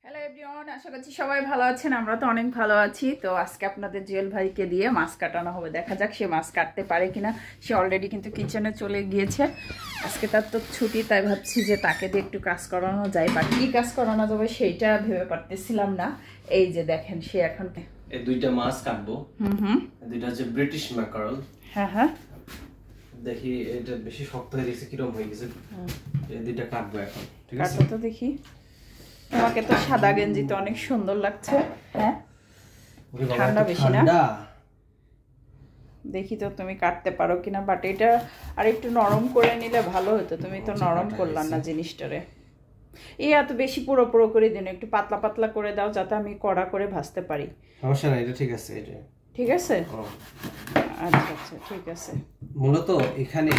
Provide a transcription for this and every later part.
Hello everyone, আশা করছি সবাই ভালো আছেন। আমরা তো অনেক ভালো আছি। তো আজকে আপনাদের জুয়েল ভাইকে দিয়ে মাছ কাটানো হবে। দেখা যাক সে মাছ কাটতে পারে কিনা। সে অলরেডি কিন্তু কিচেনে চলে গিয়েছে। আজকে তার তো ছুটি, তাই ভাবছি যে তাকে দিয়ে একটু কাজ করানো যায়, বা কী কাজ করানো যাবে সেইটা ভেবে পারতেছিলাম না। এই যে দেখেন, সে এখন এই দুইটা মাছ কাটবো। দুইটা হচ্ছে ব্রিটিশ ম্যাকারেল। হ্যাঁ হ্যাঁ, দেখি এটা বেশি শক্ত হয়ে গেছে, কিরকম হয়ে গেছে। এই দুইটা কাটবো এখন, ঠিক আছে? কাটো তো দেখি। তোমাকে তো সাদা গেঞ্জিতে অনেক সুন্দর লাগছে। হ্যাঁ, ঠান্ডা বেশি না? দেখি তো তুমি কাটতে পারো কিনা। বাট এটা আর একটু নরম করে নিলে ভালো হতো। তুমি তো নরম করলাম না জিনিসটারে। এই এত বেশি পুরো পুরো করে দিন, একটু পাতলা পাতলা করে দাও যাতে আমি কড়া করে ভাজতে পারি। সমস্যা নাই, এটা ঠিক আছে। এটা ঠিক আছে, আচ্ছা আচ্ছা ঠিক আছে। মূলত এখানে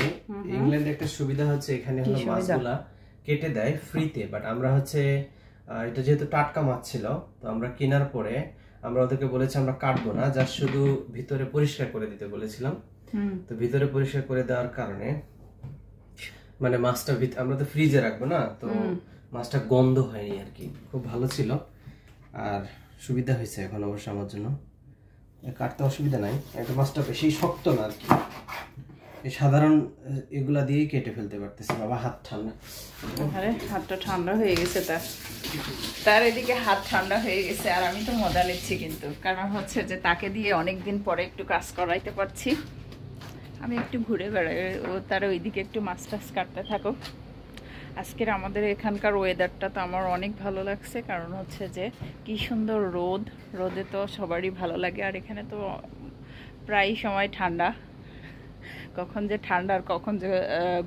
ইংল্যান্ডে একটা সুবিধা হচ্ছে, এখানে হলো মাছগুলা কেটে দেয় ফ্রিতে। বাট আমরা হচ্ছে এটা যেহেতু টাটকা মাছ ছিল, তো আমরা কেনার পরে আমরা ওদেরকে বলেছি আমরা কাটবো না, জাস্ট শুধু ভিতরে পরিষ্কার করে দিতে বলেছিলাম। তো ভিতরে পরিষ্কার করে দেওয়ার কারণে মানে মাছটা আমরা তো ফ্রিজে রাখবো না, তো মাছটা গন্ধ হয়নি আর কি, খুব ভালো ছিল আর সুবিধা হয়েছে এখন অবশ্য আমার জন্য। কাটতে অসুবিধা নাই, একটা মাছটা বেশি শক্ত না আর কি। এই সাধারণ এগুলা দিয়েই কেটে ফেলতে পারতেছি। বাবা হাত ঠান্ডা। আরে হাতটা ঠান্ডা হয়ে গেছে তার এদিকে হাত ঠান্ডা হয়ে গেছে। আর আমি তো মজা নিচ্ছি কিন্তু, কারণ হচ্ছে যে তাকে দিয়ে অনেক দিন পরে একটু কাজ করাইতে পারছি। আমি একটু ঘুরে বেড়াই, ও তার ওইদিকে একটু মাছ টাছ কাটতে থাকো। আজকের আমাদের এখানকার ওয়েদারটা তো আমার অনেক ভালো লাগছে, কারণ হচ্ছে যে কি সুন্দর রোদ। রোদে তো সবারই ভালো লাগে। আর এখানে তো প্রায় সময় ঠান্ডা, কখন যে ঠান্ডা আর কখন যে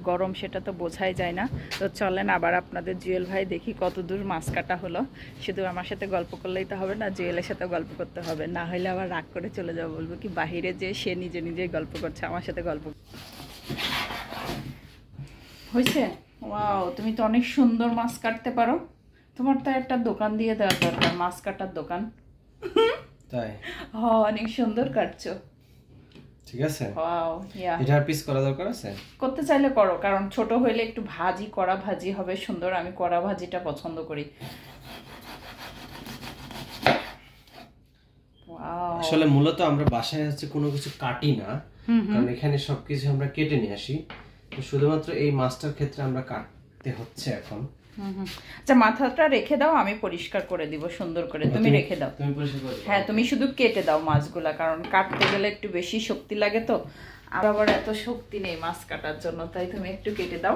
গরম সেটা তো বোঝাই যায় না। তো চলেন আবার আপনাদের জুয়েল ভাই দেখি কত দূর মাছ কাটা হলো। শুধু আমার সাথে গল্প করলেই তো হবে না, জুয়েলের সাথে গল্প করতে হবে, না হলে আবার রাগ করে চলে যাবো, বলবো কি বাহিরে যে সে নিজে নিজেই গল্প করছে, আমার সাথে গল্প হয়েছে। ওয়াও, তুমি তো অনেক সুন্দর মাছ কাটতে পারো। তোমার তো একটা দোকান দিয়ে দেওয়ার দরকার, মাছ কাটার দোকান। তাই? হ্যাঁ, অনেক সুন্দর কাটছো। ঠিক আছে, ওয়াও, ইয়া। এটা আর পিস করা দরকার আছে? করতে চাইলে করো, কারণ ছোট হইলে একটু ভাজি, কড়া ভাজি হবে সুন্দর। আমি কড়া ভাজিটা পছন্দ করি। আসলে মূলত আমরা বাসায় হচ্ছে কোনো কিছু কাটি না, কারণ এখানে সবকিছু আমরা কেটে নিয়ে আসি। তো শুধুমাত্র এই মাছটার ক্ষেত্রে আমরা কাটতে হচ্ছে এখন। আচ্ছা, মাথাটা রেখে দাও, আমি পরিষ্কার করে দিব সুন্দর করে। তুমি রেখে দাও। তুমি পরিষ্কার করে দাও। হ্যাঁ, তুমি শুধু কেটে দাও মাছগুলা, কারণ কাটতে গেলে একটু বেশি শক্তি লাগে। তো আবার এত শক্তি নেই মাছ কাটার জন্য, তাই তুমি একটু কেটে দাও।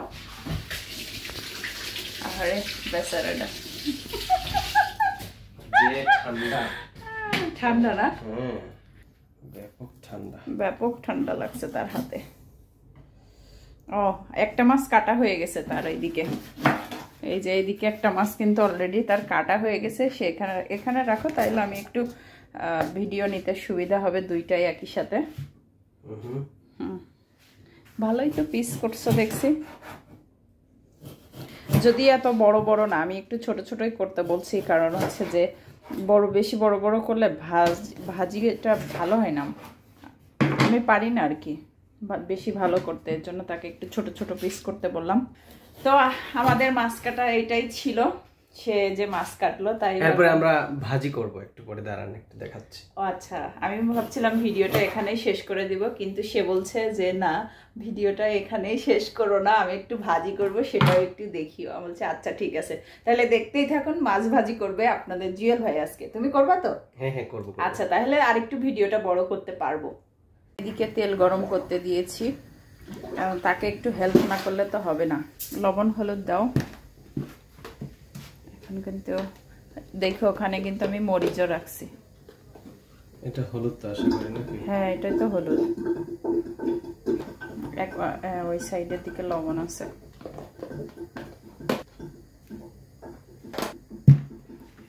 আরে বেচারাটা যে ঠান্ডা। ঠান্ডা না? ব্যাপক ঠান্ডা, ব্যাপক ঠান্ডা লাগছে তার হাতে। ও, একটা মাছ কাটা হয়ে গেছে তার এইদিকে। এই যে এইদিকে একটা মাছ কিন্তু অলরেডি তার কাটা হয়ে গেছে। সে এখানে রাখো, তাইলে আমি একটু ভিডিও নিতে সুবিধা হবে, দুইটাই একই সাথে। ভালোই তো পিস করছো দেখছি। যদি এত বড় বড় না, আমি একটু ছোট ছোটই করতে বলছি, কারণ হচ্ছে যে বেশি বড় বড় করলে ভাজিটা ভালো হয় না। আমি পারি না আর কি বেশি ভালো করতে, এর জন্য তাকে একটু ছোট ছোট পিস করতে বললাম। তো আমাদের মাছ কাটা এইটাই ছিল। সে যে মাছ কাটলো, তাই এরপরে আমরা ভাজি করব। একটু পরে দাঁড়ান, একটু দেখাচ্ছি। ও আচ্ছা, আমি ভাবছিলাম ভিডিওটা এখানেই শেষ করে দিব, কিন্তু সে বলছে যে না, ভিডিওটা এখানেই শেষ করো না, আমি একটু ভাজি করব, সেটাও একটু দেখিও। আমি বলছি আচ্ছা ঠিক আছে, তাহলে দেখতেই থাকুন। মাছ ভাজি করবে আপনাদের জুয়েল ভাই আজকে। তুমি করবা তো? হ্যাঁ হ্যাঁ, করব। আচ্ছা, তাহলে আরেকটু ভিডিওটা বড় করতে পারবো। এদিকে তেল গরম করতে দিয়েছি, কারণ তাকে একটু হেল্প না করলে তো হবে না। লবণ হলুদ দাও। এখন কিন্তু দেখো, ওখানে কিন্তু আমি মরিচও রাখছি। এটা হলুদ তো আশা করি নাকি? হ্যাঁ, এটাই তো হলুদ। ওই সাইডের দিকে লবণ আছে।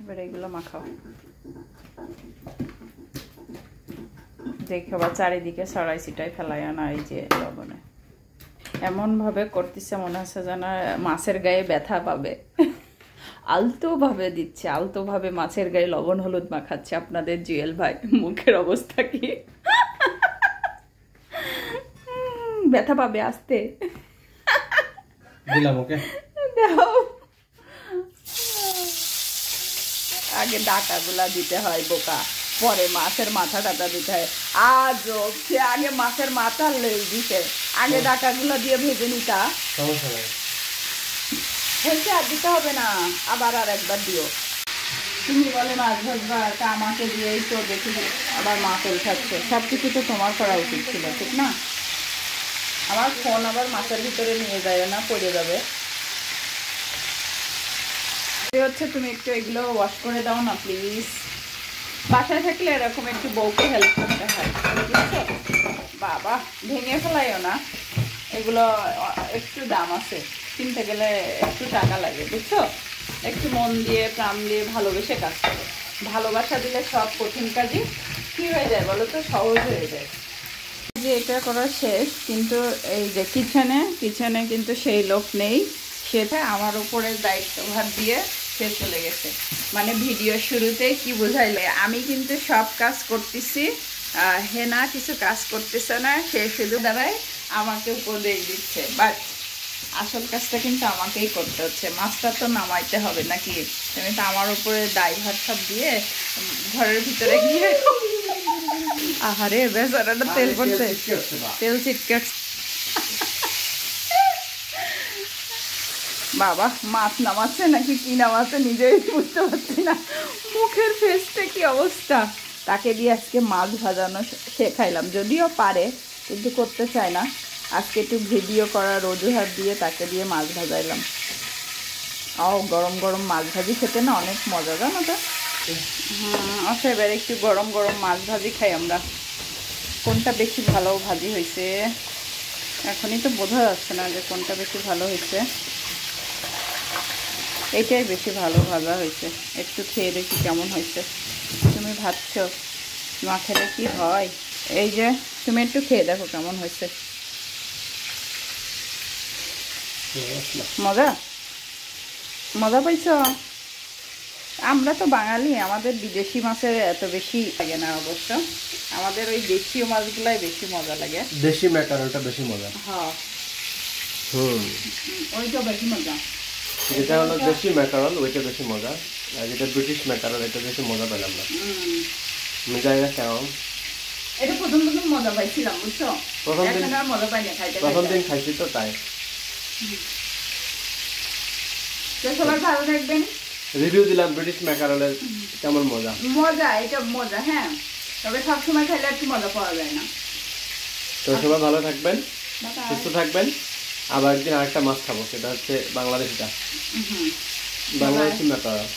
এবার এগুলো মাখাও। দেখো বা চারিদিকে ছড়াই ছিটাই ফেলাই আনা। এই যে লবণে এমন ভাবে করতেছে, মনে হচ্ছে যেন মাছের গায়ে ব্যথা পাবে। আলতো ভাবে দিচ্ছে, আলতো ভাবে মাছের গায়ে লবণ হলুদ মাখাচ্ছে আপনাদের জুয়েল ভাই। মুখের অবস্থা কি, ব্যথা পাবে আসতে। দিলাম, ওকে দাও। আগে ডাকাগুলা দিতে হয় বোকা, পরে মাছের মাথা টাটা দিতে হয়। আজও সে আগে মাছের মাথা লেজ দিতে, আগে ডাকাগুলা দিয়ে ভেজে নিতা। হয়েছে, আর দিতে হবে না, আবার আর একবার দিও। তুমি বলে মাছ ভাজবা, তা আমাকে দিয়েই তো দেখি আবার মা করে খাচ্ছে। সব কিছু তো তোমার করা উচিত ছিল, ঠিক না? আমার ফোন আবার মাছের ভিতরে নিয়ে যায় না, পড়ে যাবে। হচ্ছে তুমি একটু এগুলো ওয়াশ করে দাও না প্লিজ। বাসায় থাকলে এরকম একটু বউকে হেল্প করতে হয়, বুঝছো? বাবা ভেঙে ফেলাইও না, এগুলো একটু দাম আছে, কিনতে গেলে একটু টাকা লাগে, বুঝছো? একটু মন দিয়ে প্রাণ দিয়ে ভালোবেসে কাজ করো। ভালোবাসা দিলে সব কঠিন কাজই কি হয়ে যায় বলো তো, সহজ হয়ে যায়। যে এটা করা শেষ, কিন্তু এই যে কিচেনে কিন্তু সেই লোক নেই, সেটা আমার উপরে দায়িত্বভার দিয়ে সে চলে গেছে। মানে ভিডিও শুরুতেই কি বুঝাইলে, আমি কিন্তু সব কাজ করতেছি, হেনা কিছু কাজ করতেছে না, সে শুধু দাঁড়ায় আমাকে উপদেশ দিচ্ছে, বাট আসল কাজটা কিন্তু আমাকেই করতে হচ্ছে। মাছটা তো নামাইতে হবে নাকি? তুমি তো আমার উপরে দায়ভার সব দিয়ে ঘরের ভিতরে গিয়ে, আহারে বেচারাটা তেল পড়ছে, তেল ছিটকে। বাবা মাছ নামাচ্ছে নাকি কি নামাচ্ছে নিজেই বুঝতে পারছি না, মুখের ফেসটা কি অবস্থা। তাকে দিয়ে আজকে মাছ ভাজানো শেখাইলাম, যদিও পারে কিন্তু করতে চায় না। আজকে একটু ভিডিও করার অজুহাত দিয়ে তাকে দিয়ে মাছ ভাজাইলাম। গরম গরম মাছ ভাজি খেতে না অনেক মজা, জানো তো? আচ্ছা, এবার একটু গরম গরম মাছ ভাজি খাই আমরা। কোনটা বেশি ভালো ভাজি হয়েছে এখনই তো বোঝা যাচ্ছে না যে কোনটা বেশি ভালো হয়েছে। এইটাই বেশি ভালো ভাজা হয়েছে। একটু খেয়ে দেখি কেমন হয়েছে। তুমি ভাবছো মা খেলে কি হয়? এই যে তুমি একটু খেয়ে দেখো কেমন হয়েছে। মজা মজা পাইছ? আমরা তো বাঙালি, আমাদের বিদেশি মাছের এত বেশি লাগে না অবশ্য, আমাদের ওই দেশীয় মাছগুলাই বেশি মজা লাগে। দেশি ম্যাকারলটা বেশি মজা। হ্যাঁ, ওইটা বেশি মজা। যেটা হলো দেশি ম্যাকারল ওইটা বেশি মজা, আর যেটা ব্রিটিশ ম্যাকারল এটা বেশি মজা পেলাম না। জায়গা কেমন? এটা প্রথম মজা পাইছিলাম, বুঝছো? এখন আর মজা পাই না খাইতে। প্রথম দিন খাইছি তো তাই। তো সবাই ভালো থাকবেন। রিভিউ দিলাম ব্রিটিশ ম্যাকারলের কেমন মজা। মজা, এটা মজা, হ্যাঁ, তবে সবসময় খাইলে একটু মজা পাওয়া যায় না। তো সবাই ভালো থাকবেন, সুস্থ থাকবেন। আবার একদিন আরেকটা মাছ খাবো, সেটা হচ্ছে বাংলাদেশিটা, বাংলাদেশি ম্যাকারল।